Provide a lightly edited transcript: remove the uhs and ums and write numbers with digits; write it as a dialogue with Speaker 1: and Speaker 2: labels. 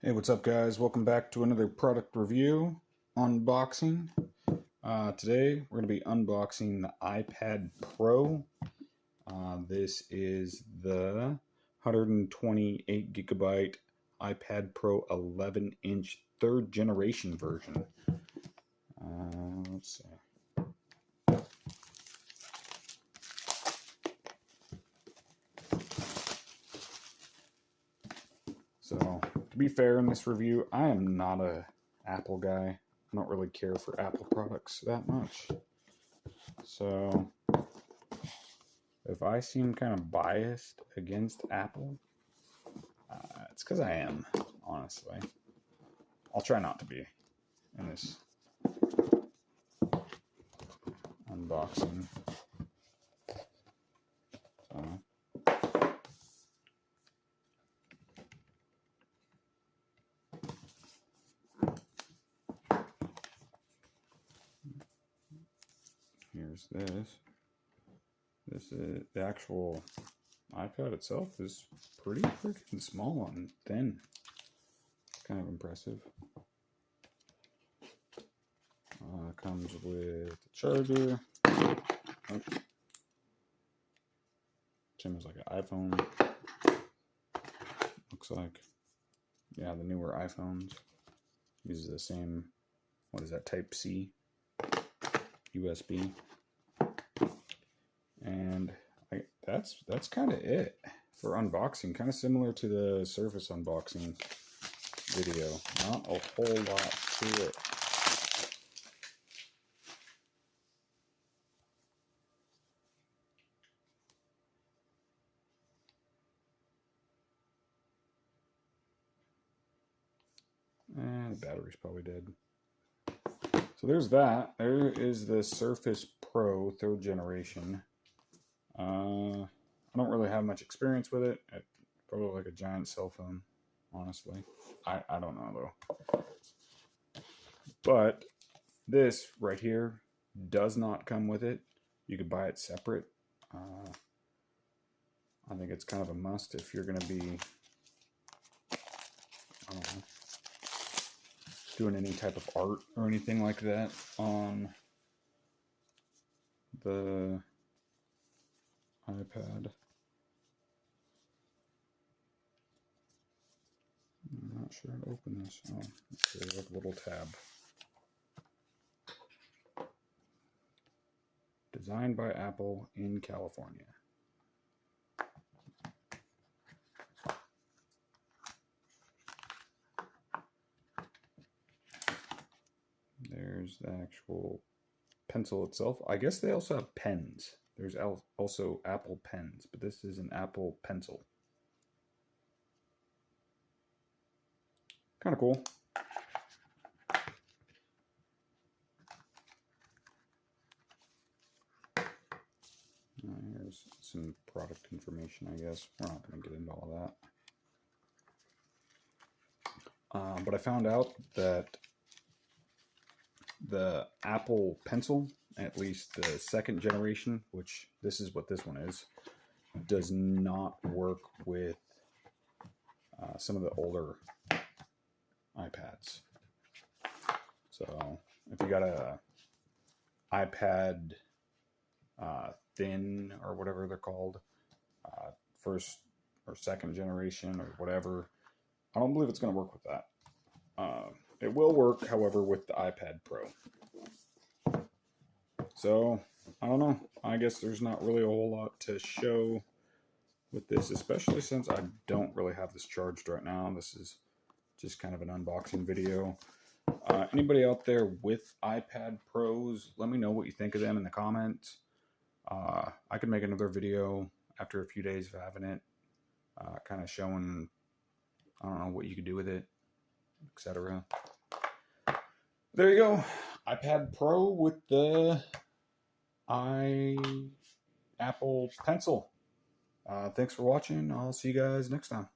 Speaker 1: Hey, what's up guys? Welcome back to another product review unboxing. Today we're going to be unboxing the iPad Pro. This is the 128 gigabyte iPad Pro 11-inch third generation version. Let's see. So, to be fair in this review, I am not a Apple guy. I don't really care for Apple products that much. So, if I seem kind of biased against Apple, it's because I am, honestly. I'll try not to be in this unboxing. So, here's this. This is the actual iPad itself is pretty freaking small and thin. Kind of impressive. Comes with a charger. Same as like an iPhone. Looks like, yeah, the newer iPhones uses the same. What is that? Type C, USB. And that's kind of it for unboxing. Kind of similar to the Surface unboxing video. Not a whole lot to it. And the battery's probably dead. So there's that. There is the Surface Pro 3rd generation. I don't really have much experience with it. It's probably like a giant cell phone, honestly. I don't know though. But this right here does not come with it. You could buy it separate. I think it's kind of a must if you're going to be, I don't know, doing any type of art or anything like that on the iPad. I'm not sure how to open this. Oh, it's a little tab. Designed by Apple in California. There's the actual pencil itself. I guess they also have pens. There's also Apple pens, but this is an Apple Pencil. Kind of cool. Here's some product information, I guess. We're not going to get into all that. But I found out that the Apple Pencil, at least the 2nd generation, which this is what this one is, does not work with some of the older iPads. So if you got a iPad Thin or whatever they're called, 1st or 2nd generation or whatever, I don't believe it's going to work with that. It will work, however, with the iPad Pro. So, I don't know. I guess there's not really a whole lot to show with this, especially since I don't really have this charged right now. This is just kind of an unboxing video. Anybody out there with iPad Pros, let me know what you think of them in the comments. I could make another video after a few days of having it, kind of showing, I don't know, what you could do with it, etc. There you go. iPad Pro with the Apple Pencil. Thanks for watching. I'll see you guys next time.